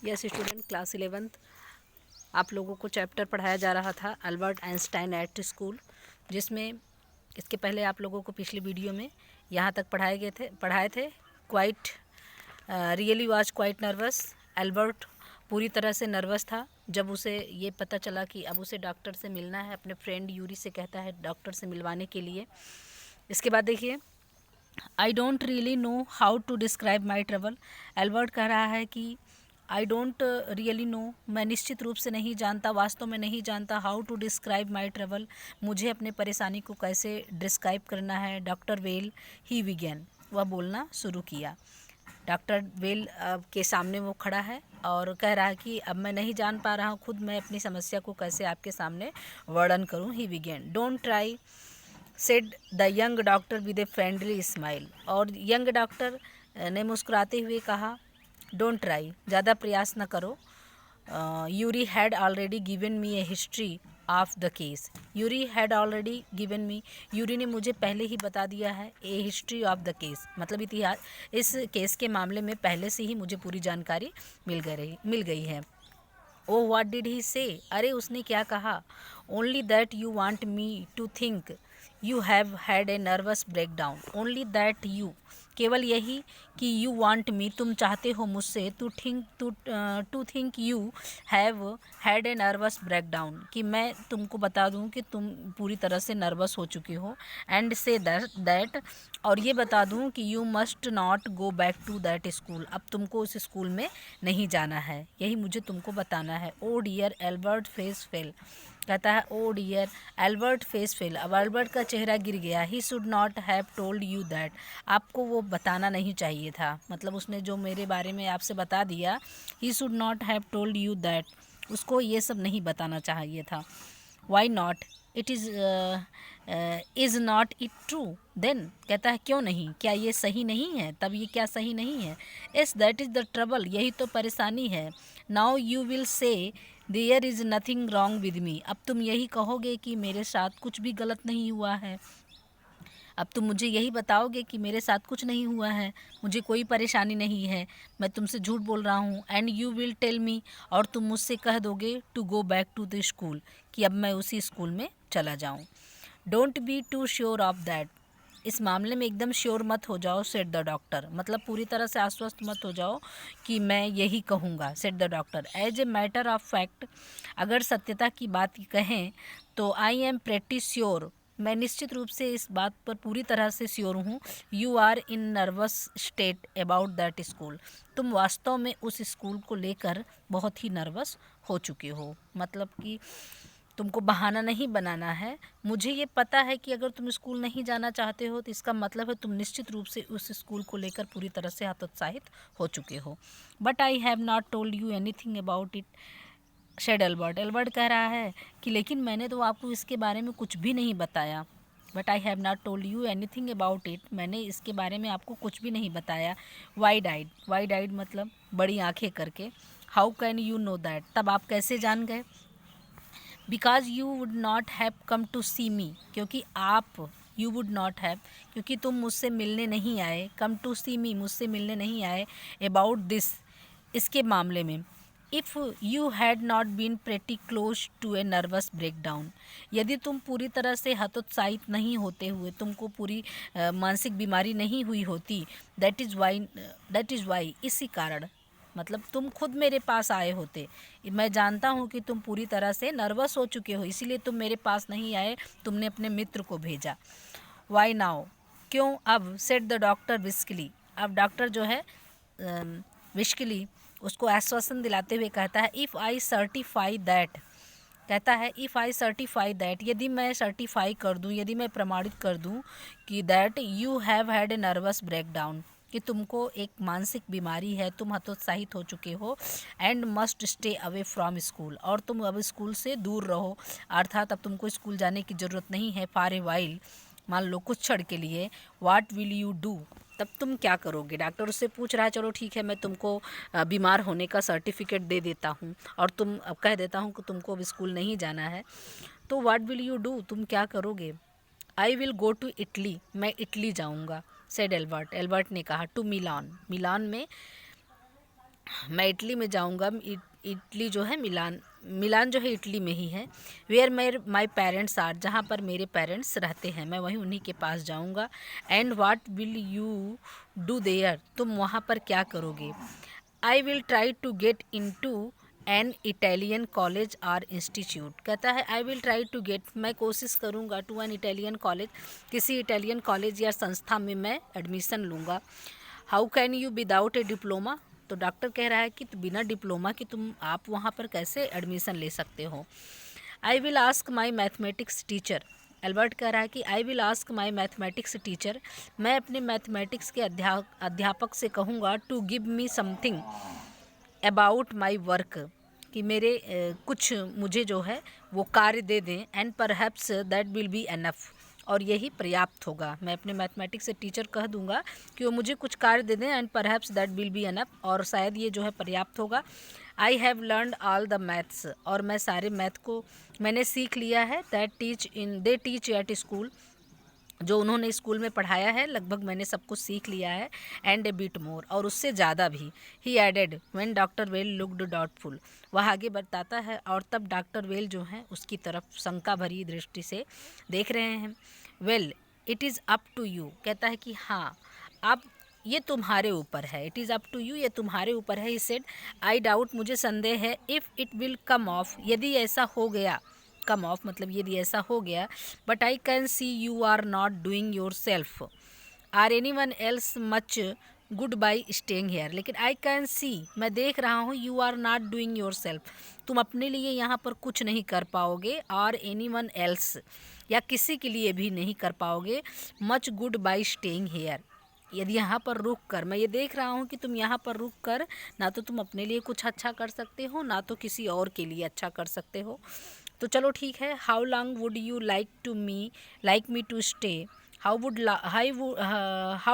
Yes student, class 11th आप लोगों को चैप्टर पढ़ाया जा रहा था अल्बर्ट आइंस्टाइन एट स्कूल, जिसमें इसके पहले आप लोगों को पिछली वीडियो में यहाँ तक पढ़ाए थे quite really was quite nervous. Albert पूरी तरह से नर्वस था जब उसे ये पता चला कि अब उसे डॉक्टर से मिलना है। अपने फ्रेंड यूरी से कहता है डॉक्टर से मिलवाने के लिए। इसके बाद देखिए, I don't really know how to describe my trouble. Albert कह रहा है कि आई डोंट रियली नो, मैं निश्चित रूप से नहीं जानता, वास्तव में नहीं जानता, how to describe my trouble, मुझे अपने परेशानी को कैसे डिस्क्राइब करना है। डॉक्टर वेल ही विगेन, वह बोलना शुरू किया। डॉक्टर वेल के सामने वो खड़ा है और कह रहा है कि अब मैं नहीं जान पा रहा हूँ खुद मैं अपनी समस्या को कैसे आपके सामने वर्णन करूँ। He began, don't try said the young doctor with a friendly smile. और यंग डॉक्टर ने मुस्कुराते हुए कहा डोंट ट्राई, ज़्यादा प्रयास न करो। Yuri had already given me A history of the case. Yuri had already given me, Yuri ने मुझे पहले ही बता दिया है। ए हिस्ट्री ऑफ द केस मतलब इतिहास, इस केस के मामले में पहले से ही मुझे पूरी जानकारी मिल गई है। ओ व्हाट डिड ही से, अरे उसने क्या कहा। Only that you want me to think you have had a nervous breakdown. Only that you, केवल यही कि यू वांट मी, तुम चाहते हो मुझसे, to think you have had a nervous breakdown, कि मैं तुमको बता दूं कि तुम पूरी तरह से नर्वस हो चुके हो। एंड से दैट, और ये बता दूं कि you must not go back to that school, अब तुमको उस स्कूल में नहीं जाना है, यही मुझे तुमको बताना है। ओ डियर एल्बर्ट फेस फेल, कहता है ओ डियर एल्बर्ट फेस फेल, अब एल्बर्ट का चेहरा गिर गया। ही should not have told you that, आपको वो बताना नहीं चाहिए था, मतलब उसने जो मेरे बारे में आपसे बता दिया, he should not have told you that, उसको ये सब नहीं बताना चाहिए था। Why not, it is not it true then, कहता है क्यों नहीं, क्या ये सही नहीं है, तब ये क्या सही नहीं है। Yes that is the trouble, यही तो परेशानी है। Now you will say there is nothing wrong with me, अब तुम यही कहोगे कि मेरे साथ कुछ भी गलत नहीं हुआ है। अब तुम मुझे यही बताओगे कि मेरे साथ कुछ नहीं हुआ है, मुझे कोई परेशानी नहीं है, मैं तुमसे झूठ बोल रहा हूँ। And you will tell me, और तुम मुझसे कह दोगे to go back to the school, कि अब मैं उसी स्कूल में चला जाऊँ। Don't be too sure of that, इस मामले में एकदम श्योर मत हो जाओ। सेड द डॉक्टर, मतलब पूरी तरह से आश्वस्त मत हो जाओ कि मैं यही कहूँगा। Said the doctor, as a matter of fact, अगर सत्यता की बात कहें तो आई एम प्रेटी श्योर, मैं निश्चित रूप से इस बात पर पूरी तरह से श्योर हूँ। You are in nervous state about that school, तुम वास्तव में उस स्कूल को लेकर बहुत ही नर्वस हो चुके हो, मतलब कि तुमको बहाना नहीं बनाना है। मुझे ये पता है कि अगर तुम स्कूल नहीं जाना चाहते हो तो इसका मतलब है तुम निश्चित रूप से उस स्कूल को लेकर पूरी तरह से हतोत्साहित हो चुके हो। But I have not told you anything about it, said Albert, Albert कह रहा है कि लेकिन मैंने तो आपको इसके बारे में कुछ भी नहीं बताया। But I have not told you anything about it, मैंने इसके बारे में आपको कुछ भी नहीं बताया। वाइड आइड मतलब बड़ी आंखें करके। How can you know that, तब आप कैसे जान गए। Because you would not have come to see me, क्योंकि आप, यू वुड नॉट हैव, क्योंकि तुम मुझसे मिलने नहीं आए, कम टू सी मी, मुझसे मिलने नहीं आए, अबाउट दिस, इसके मामले में। If you had not been pretty close to a nervous breakdown, यदि तुम पूरी तरह से हतोत्साहित नहीं होते हुए, तुमको पूरी मानसिक बीमारी नहीं हुई होती, दैट इज़ वाई, इसी कारण, मतलब तुम खुद मेरे पास आए होते। मैं जानता हूँ कि तुम पूरी तरह से नर्वस हो चुके हो, इसीलिए तुम मेरे पास नहीं आए, तुमने अपने मित्र को भेजा। वाई नाउ, क्यों अब, सेड द डॉक्टर विस्कली, अब डॉक्टर जो है विस्कली उसको आश्वासन दिलाते हुए कहता है इफ़ आई सर्टिफाई दैट, कहता है इफ़ आई सर्टिफाई दैट, यदि मैं सर्टिफाई कर दूं, यदि मैं प्रमाणित कर दूं कि that you have had a nervous breakdown, कि तुमको एक मानसिक बीमारी है, तुम हतोत्साहित हो चुके हो, and must stay away from school, और तुम अब स्कूल से दूर रहो, अर्थात अब तुमको स्कूल जाने की ज़रूरत नहीं है फॉर ए वाइल, मान लो कुछ क्षण के लिए। व्हाट विल यू डू, तब तुम क्या करोगे। डॉक्टर उससे पूछ रहा है चलो ठीक है, मैं तुमको बीमार होने का सर्टिफिकेट दे देता हूँ और तुम अब कह देता हूँ कि तुमको अब स्कूल नहीं जाना है, तो व्हाट विल यू डू, तुम क्या करोगे। I will go to Italy, मैं इटली जाऊँगा। सेड एल्बर्ट, एल्बर्ट ने कहा टू मिलान, मिलान में मैं इटली में जाऊंगा। इटली जो है मिलान जो है इटली में ही है। वेयर माई पेरेंट्स आर, जहाँ पर मेरे पेरेंट्स रहते हैं मैं वहीं उन्हीं के पास जाऊंगा। And what will you do there, तुम वहाँ पर क्या करोगे। I will try to get into an Italian college or institute, कहता है I will try to get, मैं कोशिश करूँगा, टू एन इटालियन कॉलेज, किसी इटालियन कॉलेज या संस्था में मैं एडमिशन लूँगा। How can you without a diploma, तो डॉक्टर कह रहा है कि बिना डिप्लोमा कि आप वहाँ पर कैसे एडमिशन ले सकते हो। I will ask my mathematics teacher, Albert कह रहा है कि I will ask my mathematics teacher, मैं अपने मैथमेटिक्स के अध्यापक से कहूँगा to give me something about my work, कि मेरे कुछ मुझे जो है वो कार्य दे दें। And perhaps that will be enough, और यही पर्याप्त होगा। मैं अपने मैथमेटिक्स से टीचर कह दूंगा कि वो मुझे कुछ कार्य दे दें, and perhaps that will be enough, और शायद ये जो है पर्याप्त होगा। I have learned all the maths, और मैं सारे मैथ को मैंने सीख लिया है। दे टीच एट स्कूल, जो उन्होंने स्कूल में पढ़ाया है लगभग मैंने सब कुछ सीख लिया है। एंड ए बिट मोर, और उससे ज़्यादा भी। He added when doctor well looked doubtful, वह आगे बताता है और तब डॉक्टर वेल जो हैं उसकी तरफ शंका भरी दृष्टि से देख रहे हैं। Well it is up to you, कहता है कि हाँ अब ये तुम्हारे ऊपर है। It is up to you, ये तुम्हारे ऊपर है। ही सेड आई डाउट, मुझे संदेह है। If it will come of, यदि ऐसा हो गया, कम ऑफ मतलब यदि ऐसा हो गया। But I can see you are not doing yourself or anyone else much good by staying here, लेकिन आई कैन सी, मैं देख रहा हूँ, you are not doing yourself, तुम अपने लिए यहाँ पर कुछ नहीं कर पाओगे। और एनी वन एल्स, या किसी के लिए भी नहीं कर पाओगे। Much good by staying hair, यदि यहाँ पर रुक कर, मैं ये देख रहा हूँ कि तुम यहाँ पर रुक कर ना तो तुम अपने लिए कुछ अच्छा कर सकते हो ना तो किसी और के लिए अच्छा कर सकते हो। तो चलो ठीक है। How long would you like me to stay, how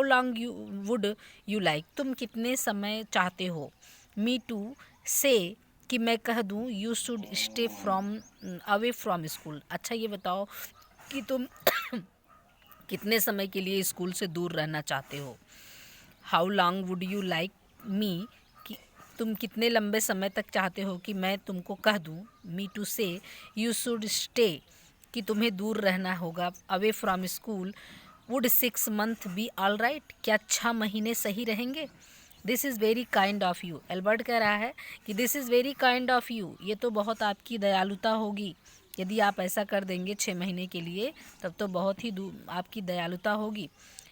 long would you like, तुम कितने समय चाहते हो। मी टू से, कि मैं कह दूँ, you should stay from away from school, अच्छा ये बताओ कि तुम कितने समय के लिए स्कूल से दूर रहना चाहते हो। How long would you like मी, कि तुम कितने लंबे समय तक चाहते हो कि मैं तुमको कह दूँ। मी टू से यू शुड स्टे, कि तुम्हें दूर रहना होगा। Away from school, would 6 month B all right, क्या 6 महीने सही रहेंगे। This is very kind of you, Albert कह रहा है कि this is very kind of you, ये तो बहुत आपकी दयालुता होगी। यदि आप ऐसा कर देंगे 6 महीने के लिए तब तो बहुत ही आपकी दयालुता होगी।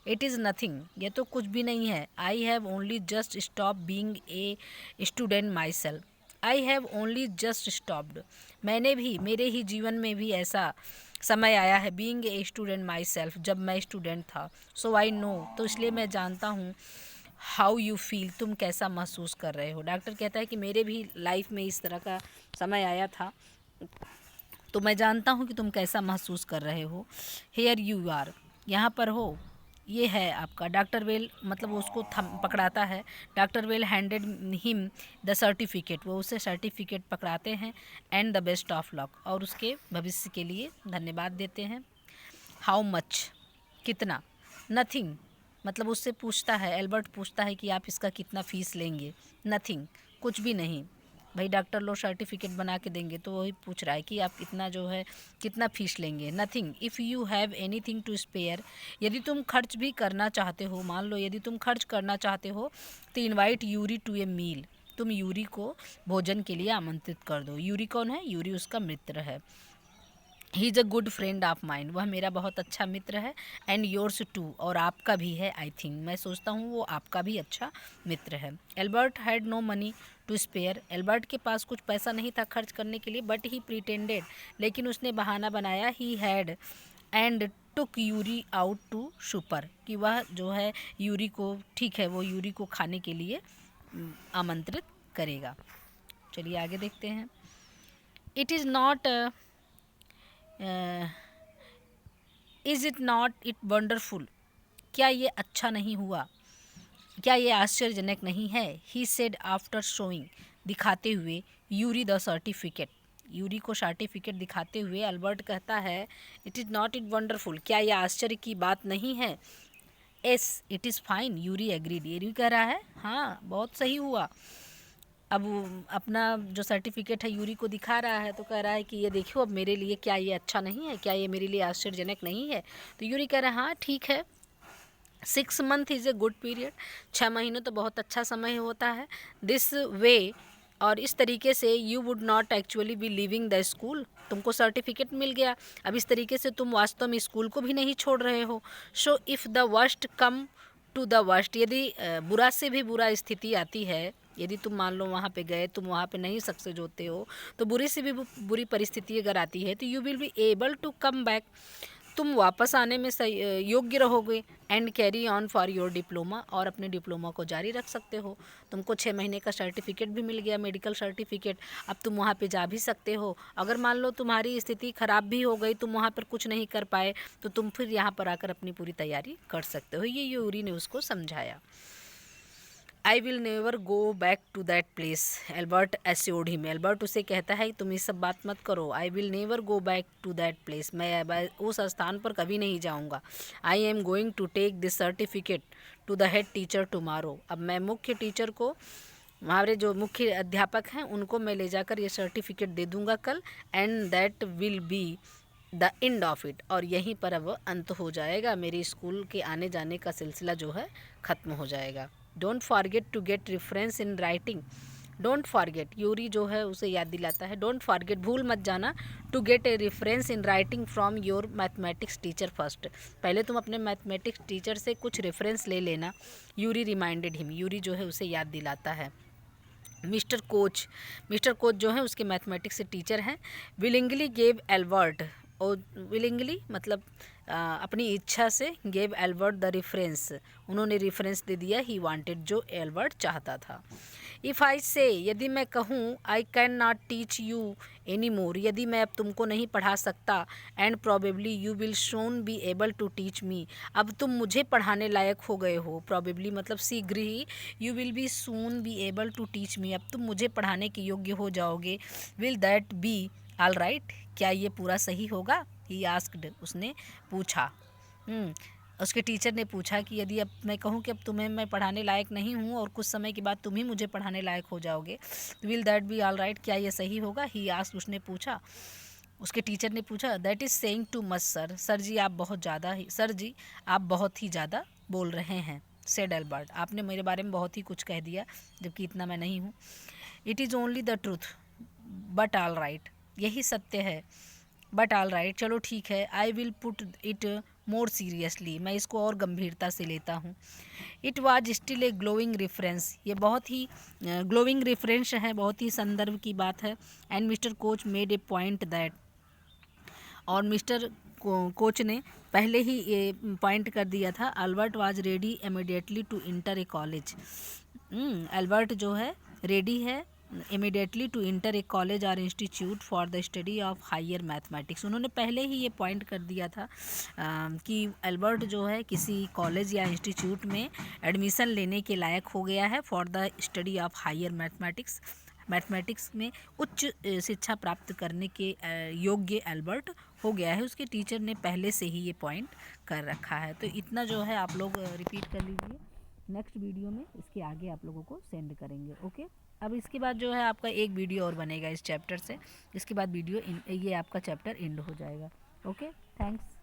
इट इज़ नथिंग, ये तो कुछ भी नहीं है। I have only just stop being a student my self, I have only just stopped, मैंने भी, मेरे ही जीवन में भी ऐसा समय आया है, being a student my self, जब मैं स्टूडेंट था। सो आई नो, तो इसलिए मैं जानता हूँ। हाउ यू फील, तुम कैसा महसूस कर रहे हो। डॉक्टर कहता है कि मेरे भी लाइफ में इस तरह का समय आया था, तो मैं जानता हूँ कि तुम कैसा महसूस कर रहे हो। हेयर यू आर, यहाँ पर हो, ये है आपका। डॉक्टर वेल मतलब उसको पकड़ाता है। Doctor well handed him the certificate, वो उसे सर्टिफिकेट पकड़ाते हैं। And the best of luck, और उसके भविष्य के लिए धन्यवाद देते हैं। हाउ मच, कितना। नथिंग मतलब उससे पूछता है, एल्बर्ट पूछता है कि आप इसका कितना फ़ीस लेंगे। नथिंग, कुछ भी नहीं। भाई डॉक्टर लोग सर्टिफिकेट बना के देंगे, तो वही पूछ रहा है कि आप इतना जो है कितना फ़ीस लेंगे। Nothing if you have anything to spare, यदि तुम खर्च भी करना चाहते हो, मान लो यदि तुम खर्च करना चाहते हो, तो इनवाइट यूरी टू ए मील, तुम यूरी को भोजन के लिए आमंत्रित कर दो। यूरी कौन है, यूरी उसका मित्र है। He is a good friend of mind, वह मेरा बहुत अच्छा मित्र है। एंड योर्स टू, और आपका भी है। आई थिंक, मैं सोचता हूँ वो आपका भी अच्छा मित्र है। Albert had no money to spare, Albert के पास कुछ पैसा नहीं था खर्च करने के लिए। बट ही प्रिटेंडेड, लेकिन उसने बहाना बनाया। He had and took Yuri out to supper, कि वह जो है यूरी को, ठीक है, वो यूरी को खाने के लिए आमंत्रित करेगा। चलिए आगे देखते हैं। It is not is it not it wonderful, क्या ये अच्छा नहीं हुआ, क्या ये आश्चर्यजनक नहीं है। ही सेड आफ्टर शोइंग, दिखाते हुए, यूरी द सर्टिफिकेट, यूरी को सर्टिफिकेट दिखाते हुए अल्बर्ट कहता है it is not it wonderful, क्या ये आश्चर्य की बात नहीं है। S it is fine, Yuri agreed, Yuri कह रहा है हाँ बहुत सही हुआ। अब वो अपना जो सर्टिफिकेट है यूरी को दिखा रहा है, तो कह रहा है कि ये देखियो अब मेरे लिए क्या ये अच्छा नहीं है, क्या ये मेरे लिए आश्चर्यजनक नहीं है। तो यूरी कह रहा है हाँ ठीक है, 6 month is a good period, 6 महीने तो बहुत अच्छा समय होता है। दिस वे, और इस तरीके से you would not actually be leaving the school, तुमको सर्टिफिकेट मिल गया, अब इस तरीके से तुम वास्तव में स्कूल को भी नहीं छोड़ रहे हो। So if the worst come to the worst, यदि बुरा से भी बुरा स्थिति आती है, यदि तुम मान लो वहाँ पे गए, तुम वहाँ पे नहीं सक्सेस होते हो, तो बुरी से भी बुरी परिस्थिति अगर आती है तो you will be able to come back, तुम वापस आने में योग्य रहोगे, and carry on for your diploma, और अपने डिप्लोमा को जारी रख सकते हो। तुमको 6 महीने का सर्टिफिकेट भी मिल गया, मेडिकल सर्टिफिकेट, अब तुम वहाँ पे जा भी सकते हो। अगर मान लो तुम्हारी स्थिति ख़राब भी हो गई, तुम वहाँ पर कुछ नहीं कर पाए, तो तुम फिर यहाँ पर आकर अपनी पूरी तैयारी कर सकते हो। ये यूरी ने उसको समझाया। I will never go back to that place, Albert assured him, Albert उसे कहता है तुम ये सब बात मत करो। I will never go back to that place, मैं उस स्थान पर कभी नहीं जाऊँगा। I am going to take this certificate to the head teacher tomorrow, अब मैं मुख्य टीचर को, हमारे जो मुख्य अध्यापक हैं उनको मैं ले जाकर ये सर्टिफिकेट दे दूँगा कल, and that will be the end of it, और यहीं पर अब अंत हो जाएगा, मेरे स्कूल के आने जाने का सिलसिला जो है ख़त्म हो जाएगा। Don't forget to get reference in writing, don't forget, Yuri जो है उसे याद दिलाता है, डोंट फॉरगेट, भूल मत जाना, to get a reference in writing from your mathematics teacher first, पहले तुम अपने मैथमेटिक्स टीचर से कुछ रेफरेंस ले लेना। यूरी रिमाइंडेड हिम, यूरी जो है उसे याद दिलाता है। मिस्टर कोच जो है उसके मैथमेटिक्स से टीचर हैं, विलिंगली गेव एल्बर्ट, और विलिंगली मतलब अपनी इच्छा से, गेव एल्बर्ट द रेफरेंस, उन्होंने रेफरेंस दे दिया, ही वांटेड, जो एल्बर्ट चाहता था। इफ़ आई से, यदि मैं कहूँ, I can not teach you any more, यदि मैं अब तुमको नहीं पढ़ा सकता, and probably you will soon be able to teach me, अब तुम मुझे पढ़ाने लायक हो गए हो, प्रोबेबली मतलब शीघ्र ही, you will be soon be able to teach me, अब तुम मुझे पढ़ाने के योग्य हो जाओगे। Will that be all right, क्या ये पूरा सही होगा? ही आस्क्ड, उसने पूछा। उसके टीचर ने पूछा कि यदि अब मैं कहूँ कि अब तुम्हें मैं पढ़ाने लायक नहीं हूँ और कुछ समय के बाद तुम ही मुझे पढ़ाने लायक हो जाओगे, will that be all right, क्या ये सही होगा? ही आस्क्ड, उसने पूछा, उसके टीचर ने पूछा। That is saying too much sir, sir ji आप बहुत ही ज़्यादा बोल रहे हैं। सेड एल्बर्ट, आपने मेरे बारे में बहुत ही कुछ कह दिया जबकि इतना मैं नहीं हूँ। It is only the truth but all right, यही सत्य है, बट ऑल राइट, चलो ठीक है। I will put it more seriously, मैं इसको और गंभीरता से लेता हूँ। It was still a glowing reference, ये बहुत ही ग्लोइंग रेफरेंस है, बहुत ही संदर्भ की बात है। And mister Koch made a point that, और मिस्टर कोच ने पहले ही ये पॉइंट कर दिया था, Albert was ready immediately to enter a college, Albert जो है रेडी है immediately to enter a college और institute for the study of higher mathematics, उन्होंने पहले ही ये पॉइंट कर दिया था कि अल्बर्ट जो है किसी कॉलेज या इंस्टीट्यूट में एडमिशन लेने के लायक हो गया है for the study of higher mathematics, mathematics में उच्च शिक्षा प्राप्त करने के योग्य अल्बर्ट हो गया है, उसके टीचर ने पहले से ही ये पॉइंट कर रखा है। तो इतना जो है आप लोग रिपीट कर लीजिए, नेक्स्ट वीडियो में इसके आगे आप लोगों को सेंड करेंगे। ओके, अब इसके बाद जो है आपका एक वीडियो और बनेगा इस चैप्टर से, इसके बाद वीडियो ये आपका चैप्टर एंड हो जाएगा। Okay, thanks.